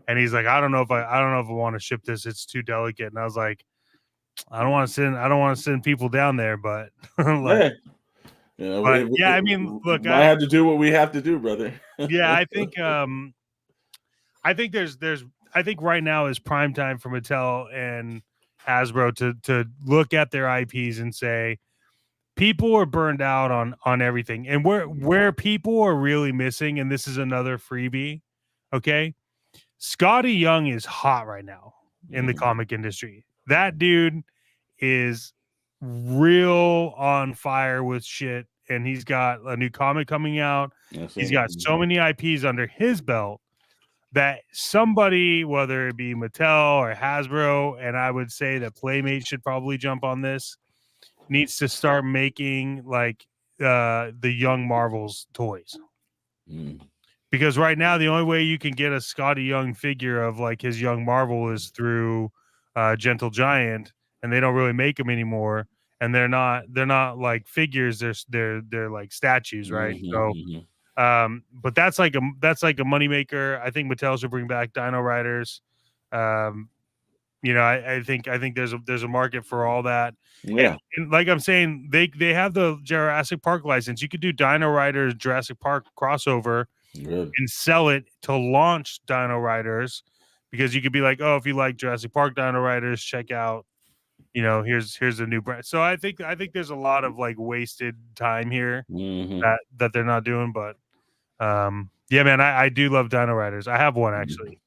And he's like, I don't know if I want to ship this. It's too delicate. And I was like, I don't want to send people down there, but like, Yeah. but yeah, I mean, look, I have to do what we have to do, brother. yeah, I think I think right now is prime time for Mattel and Hasbro to look at their IPs and say people are burned out on everything. And where people are really missing, and this is another freebie, okay? Scotty Young is hot right now in the Mm, comic industry. That dude is real on fire with shit, and he's got a new comic coming out. that's He's it. got so many IPs under his belt that somebody, whether it be Mattel or Hasbro, and I would say that Playmate should probably jump on this, needs to start making like the Young Marvels toys. Mm. Because right now the only way you can get a Scotty Young figure of like his Young Marvel is through Gentle Giant, and they don't really make them anymore. And they're not like figures. They're like statues, right? So, but that's like a moneymaker. I think Mattel should bring back Dino Riders. Um, I think there's a market for all that. Yeah. And like I'm saying, they have the Jurassic Park license. You could do Dino Riders Jurassic Park crossover Good. and sell it to launch Dino Riders, because you could be like, oh, if you like Jurassic Park Dino Riders, check out, here's a new brand. So I think there's a lot of like wasted time here that they're not doing. But yeah, man, I do love Dino Riders. I have one actually.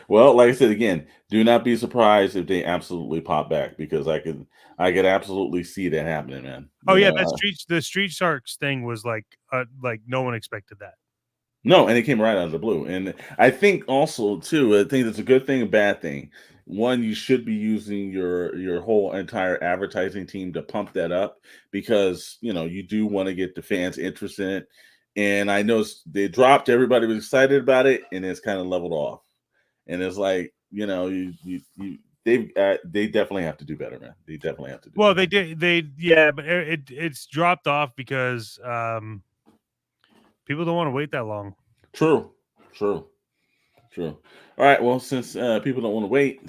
Well, like I said again, do not be surprised if they absolutely pop back, because I could absolutely see that happening, man. Oh You yeah, know, the Street Sharks thing was like no one expected that. no, and it came right out of the blue. And I think also too, I think it's a good thing, a bad thing. One, you should be using your whole entire advertising team to pump that up, because you do want to get the fans interested in it. And I know they dropped, everybody was excited about it, and it's kind of leveled off. And it's like, they definitely have to do better, man. They definitely have to do Well, better. yeah, but it's dropped off because people don't want to wait that long. True, true. True. All right. Well, since people don't want to wait,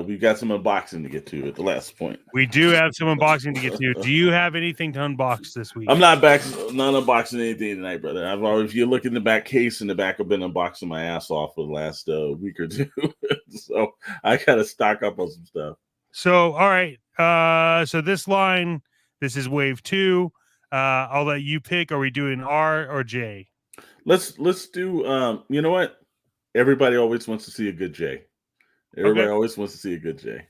we've got some unboxing to get to at the last point. We do have some unboxing to get to. Do you have anything to unbox this week? I'm not unboxing anything tonight, brother. If you look in the back case in the back, I've been unboxing my ass off for the last week or two. So I gotta stock up on some stuff. So, all right. So this line, this is wave 2. I'll let you pick. Are we doing R or J? Let's do. You know what? Everybody always wants to see a good J. Everybody Okay. always wants to see a good J.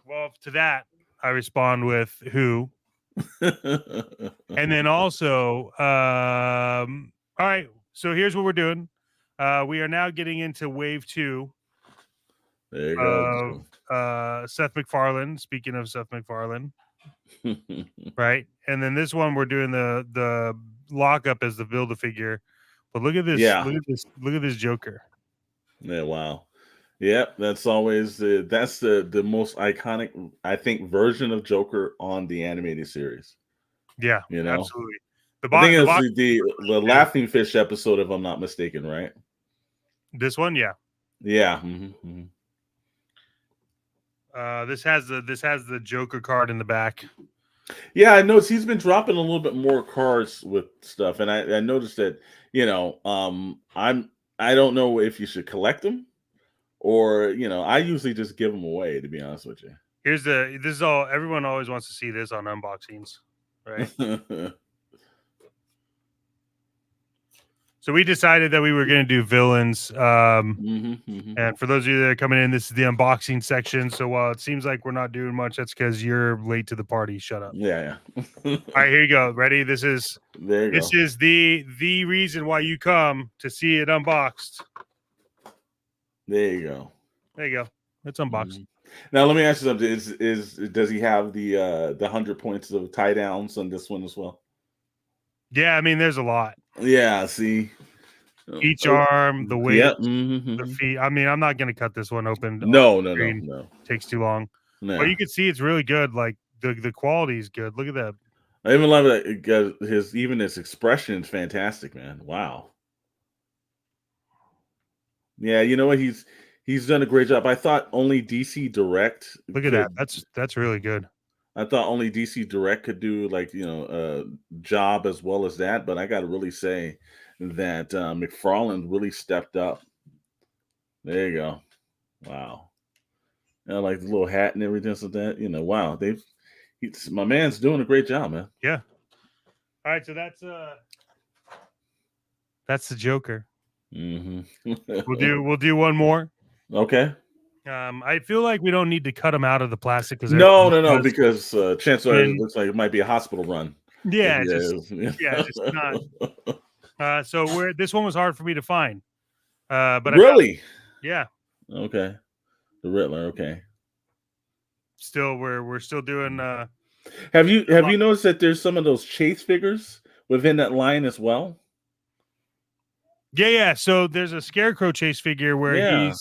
Well, to that, I respond with who. And then also, all right. So here's what we're doing. We are now getting into wave 2 There you of go. Seth MacFarlane. Speaking of Seth MacFarlane, right? And then this one we're doing the lockup as the Build-A-Figure. But look at this! Yeah. Look at this! Look at this Joker! Yeah, wow. Yep, that's always the most iconic, I think, version of Joker on the animated series. Yeah, You know, absolutely. I think The it's box. the Laughing Fish episode, if I'm not mistaken, right? This one, yeah. Yeah. This has the Joker card in the back. Yeah, I noticed he's been dropping a little bit more cards with stuff, and I noticed that I don't know if you should collect them, or I usually just give them away, to be honest with you. This is all everyone always wants to see this on unboxings, right? So we decided that we were going to do villains. And for those of you that are coming in, this is the unboxing section. So while it seems like we're not doing much, that's because you're late to the party. Shut up. Yeah. All right, here you go. Ready? This is the reason why you come to see it unboxed. There you go. There you go. It's unboxed. Now let me ask you something. Does he have the 100 points of tie downs on this one as well? Yeah, I mean there's a lot. Yeah, see. Each arm, the weight, Yep. the feet. I mean, I'm not gonna cut this one open. No. Takes too long. No. But you can see it's really good. Like the quality is good. Look at that. I even love that his expression is fantastic, man. Wow. Yeah, you know what? He's done a great job. I thought only DC Direct. Look at that. That's really good. I thought only DC Direct could do a job as well as that, but I got to really say that McFarlane really stepped up. There you go. Wow. Like the little hat and everything like that. Wow. My man's doing a great job, man. Yeah. All right, so that's the Joker. We'll do one more. Okay. I feel like we don't need to cut them out of the plastic because because chances are it looks like it might be a hospital run. Yeah, just not. So this one was hard for me to find. But really, yeah. Okay, the Riddler. Okay. Still, we're still doing. Have you noticed that there's some of those Chase figures within that line as well? Yeah. So there's a Scarecrow chase figure where Yeah.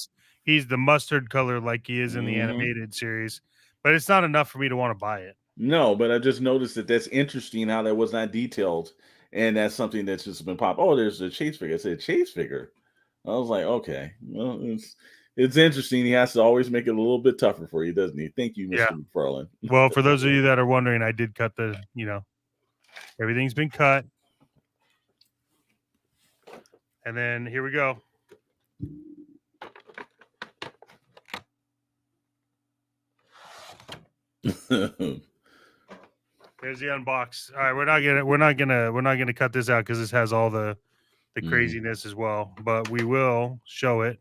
he's the mustard color like he is in the Hmm. animated series, but it's not enough for me to want to buy it. No, but I just noticed that that's interesting how that was not detailed, and that's something that's just been popped. Oh, there's a chase figure. I said chase figure. I was like, okay, well, it's interesting. He has to always make it a little bit tougher for you, doesn't he? Thank you, Yeah. Mr. McFarlane. Well, for those of you that are wondering, I did cut everything's been cut. And then here we go. Here's the unbox. All right, we're not gonna cut this out because this has all the craziness as well. But we will show it.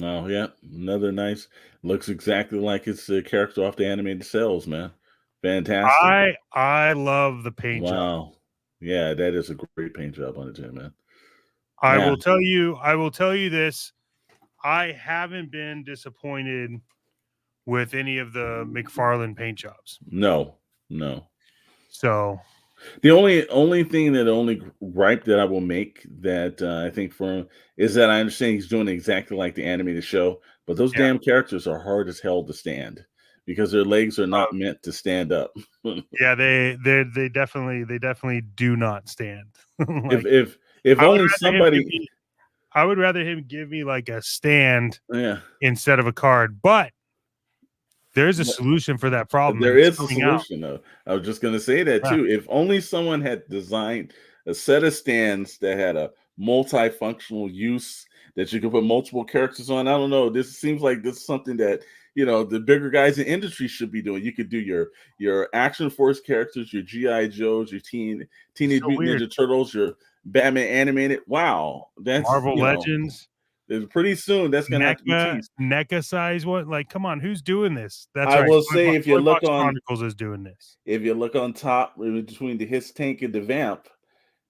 Oh yeah, another nice. Looks exactly like it's a character off the animated cells, man. Fantastic. I love the paint job. Wow. Yeah, that is a great paint job on it too, man. I Yeah. will tell you this. I haven't been disappointed with any of the McFarlane paint jobs. No, no. So The only thing that only gripe that I will make that I think for him is that I understand he's doing exactly like the animated show, but those yeah, damn characters are hard as hell to stand because their legs are not meant to stand up. yeah, they definitely do not stand. if Like if if I would only rather him give somebody, me I would rather him give me like a stand yeah, instead of a card. But there's a solution for that problem, and there it's is a coming out. solution though. I was just gonna say that Yeah. too. If only someone had designed a set of stands that had a multifunctional use that you could put multiple characters on. I don't know. This seems like this is something that the bigger guys in industry should be doing. You could do your Action Force characters, your GI Joes, your Teenage So Mutant weird. Ninja Turtles, your Batman animated. Wow, that's Marvel Legends, pretty soon that's gonna have to be NECA, teased. NECA size one. Like, come on, who's doing this? That's I right. will say if you Toybox look on Chronicles is doing this. if you look on top between the His Tank and the Vamp,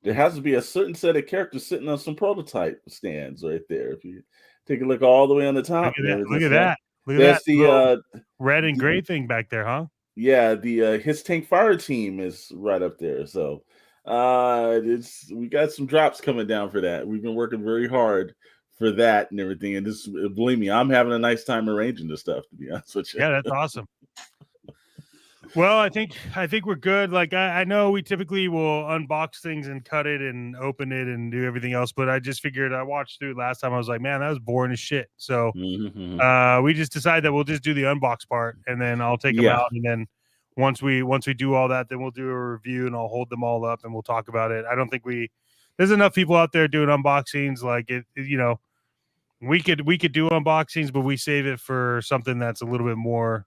there has to be a certain set of characters sitting on some prototype stands right there. If you take a look all the way on the Look top at there, that. Look at that that. Look at that that's the little red and gray thing back there, huh? yeah, the His Tank Fire Team is right up there. So it's we got some drops coming down for that. We've been working very hard for that and everything. And this believe me, I'm having a nice time arranging this stuff, to be honest with you. Yeah, that's awesome. Well, I think we're good. Like I know we typically will unbox things and cut it and open it and do everything else, but I just figured I watched through it last time. I was like, man, that was boring as shit. So Mhm. we just decided that we'll just do the unbox part and then I'll take them Yeah. out and then once we do all that, then we'll do a review and I'll hold them all up and we'll talk about it. I don't think there's enough people out there doing unboxings like we could do unboxings, but we save it for something that's a little bit more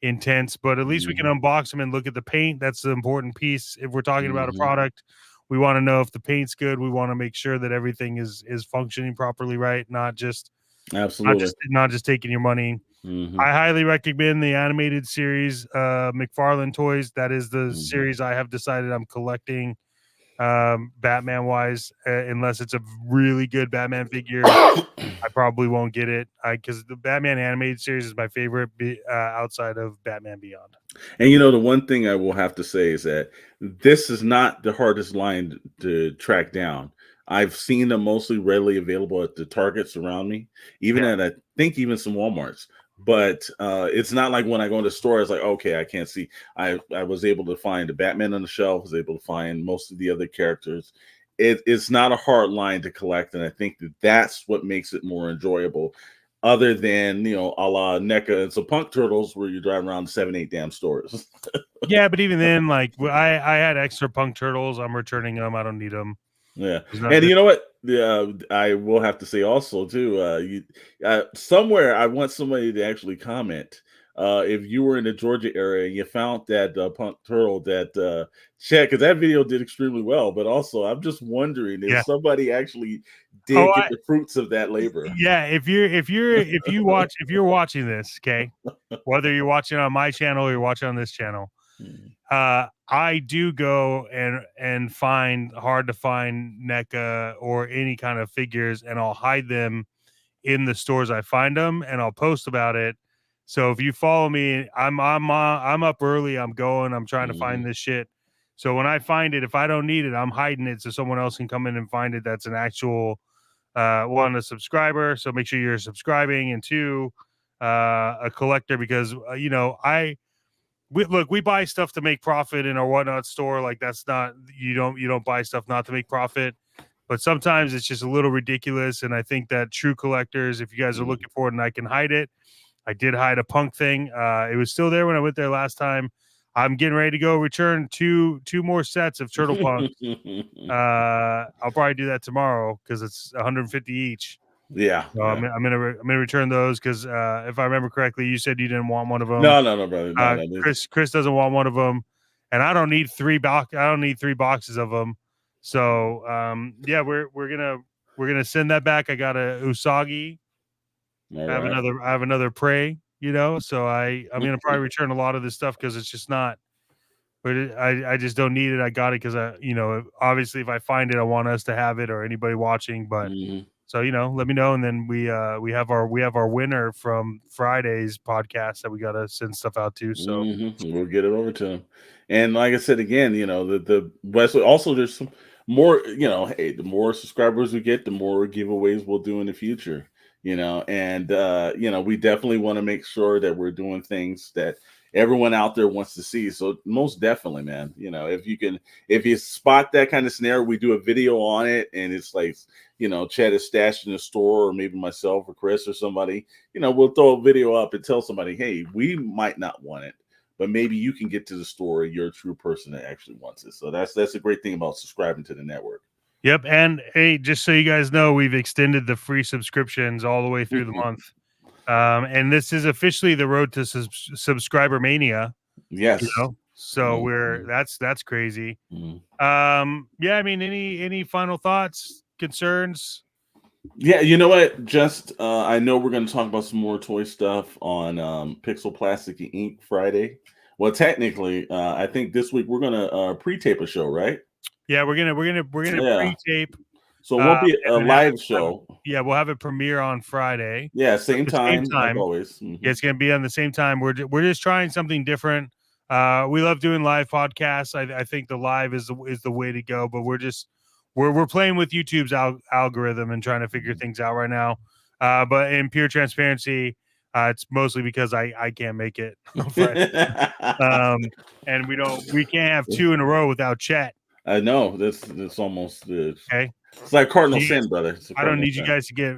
intense, but at least we can unbox them and look at the paint. That's the important piece. If we're talking about a product, we want to know if the paint's good. We want to make sure that everything is functioning properly, right? Absolutely. Not just taking your money. I highly recommend the animated series, McFarlane Toys. That is the series I have decided I'm collecting, Batman wise, unless it's a really good Batman figure. I probably won't get it because the Batman animated series is my favorite outside of Batman Beyond. And the one thing I will have to say is that this is not the hardest line to track down. I've seen them mostly readily available at the Targets around me, even Yeah. at I think even some Walmarts. But it's not like when I go into the store, it's like, okay, I can't see. I was able to find the Batman on the shelf, was able to find most of the other characters. It's not a hard line to collect, and I think that's what makes it more enjoyable. Other than a la NECA and some Punk Turtles, where you drive around 7, 8 damn stores. Yeah, but even then, like I had extra Punk Turtles. I'm returning them. I don't need them. Yeah, and you know what? I will have to say also too. Somewhere I want somebody to actually comment. If you were in the Georgia area and you found that Punk Turtle that Chad, because that video did extremely well. But also, I'm just wondering if Yeah. somebody actually Oh, did get the fruits of that labor. Yeah, if you're watching this, okay, whether you're watching on my channel or you're watching on this channel, I do go and find hard to find NECA or any kind of figures, and I'll hide them in the stores I find them, and I'll post about it. So if you follow me, I'm up early. I'm going. I'm trying to find this shit. So when I find it, if I don't need it, I'm hiding it so someone else can come in and find it. That's an actual one, a subscriber, so make sure you're subscribing, and two, a collector, because we buy stuff to make profit in our Whatnot store. Like, that's not, you don't buy stuff not to make profit, but sometimes it's just a little ridiculous. And I think that true collectors, if you guys are looking for it and I can hide it, I did hide a punk thing. It was still there when I went there last time. I'm getting ready to go return two more sets of Turtle Punk. I'll probably do that tomorrow because it's 150 each. Yeah, so yeah. I'm gonna return those because if I remember correctly, you said you didn't want one of them. No, brother. No, Chris doesn't want one of them, and I don't need three boxes of them. So yeah, we're gonna send that back. I got a Usagi. I have another Prey. So I'm gonna probably return a lot of this stuff because it's just not. But I just don't need it. I got it because obviously if I find it, I want us to have it or anybody watching. But so let me know, and then we have our winner from Friday's podcast that we gotta send stuff out to. So we'll get it over to him. And like I said again, the West also there's some more. Hey, the more subscribers we get, the more giveaways we'll do in the future. And we definitely want to make sure that we're doing things that everyone out there wants to see. So most definitely, man, if you spot that kind of scenario, we do a video on it, and it's like, Chad is stashed in the store, or maybe myself or Chris or somebody, we'll throw a video up and tell somebody, hey, we might not want it, but maybe you can get to the store. You're a true person that actually wants it. So that's a great thing about subscribing to the network. Yep. And hey, just so you guys know, we've extended the free subscriptions all the way through the month. And this is officially the road to subscriber mania. Yes. So that's crazy. Yeah, I mean, any final thoughts, concerns? Yeah, you know what? Just I know we're going to talk about some more toy stuff on Pixel Plastic Inc. Friday. Well, technically, I think this week we're going to pre-tape a show, right? Yeah, we're gonna pre-tape. So it won't be a live show. We'll have it premiere on Friday. Yeah, same time. Like always. Yeah, it's gonna be on the same time. We're just trying something different. We love doing live podcasts. I think the live is the way to go. But we're playing with YouTube's algorithm and trying to figure things out right now. But in pure transparency, it's mostly because I can't make it on Friday. And we can't have two in a row without Chet. I know this almost okay. It's like cardinal sin, brother. I don't need you guys to get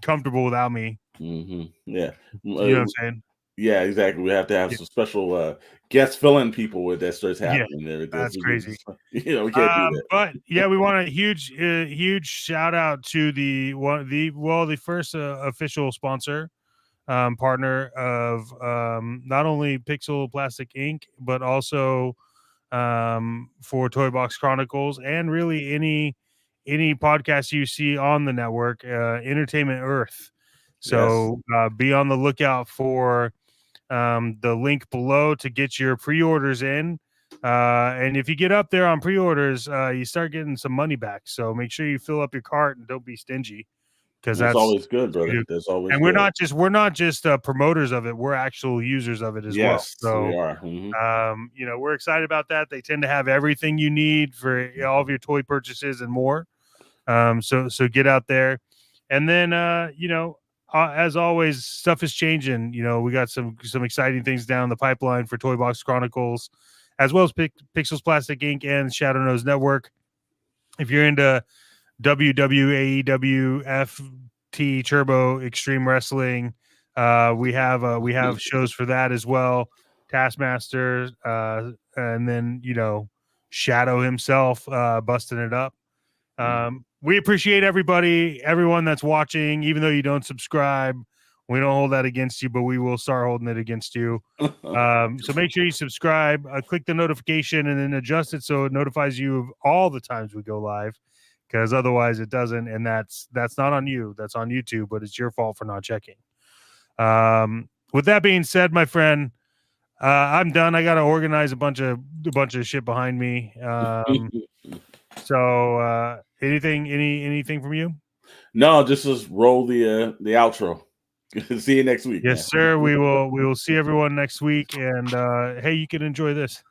comfortable without me. Yeah, you know what I'm saying. Yeah, exactly. We have to have some special guest fill-in people with that starts happening. Yeah, that's crazy. We can't do that. But yeah, we want a huge shout out to the first official sponsor, partner of not only Pixel Plastic Inc., but also for Toybox Chronicles, and really any podcast you see on the network, Entertainment Earth. So be on the lookout for the link below to get your pre-orders in. And if you get up there on pre-orders, you start getting some money back. So make sure you fill up your cart and don't be stingy. Because that's always good, brother. That's always and good. we're not just promoters of it, we're actual users of it as well. So we are. We're excited about that. They tend to have everything you need for all of your toy purchases and more. So get out there. And then as always, stuff is changing. We got some exciting things down the pipeline for Toybox Chronicles, as well as Pixels Plastic Inc. and Shadow Nose Network. If you're into WWAEWFT Turbo Extreme Wrestling, we have shows for that as well. Taskmaster, and then Shadow himself busting it up. We appreciate everyone that's watching, even though you don't subscribe. We don't hold that against you, but we will start holding it against you. So make sure you subscribe, click the notification, and then adjust it so it notifies you of all the times we go live, because otherwise it doesn't. And that's not on you. That's on YouTube, but it's your fault for not checking. With that being said, my friend, I'm done. I got to organize a bunch of shit behind me. So anything from you? No, just roll the outro. See you next week. Yes, sir. We will see everyone next week, and hey, you can enjoy this.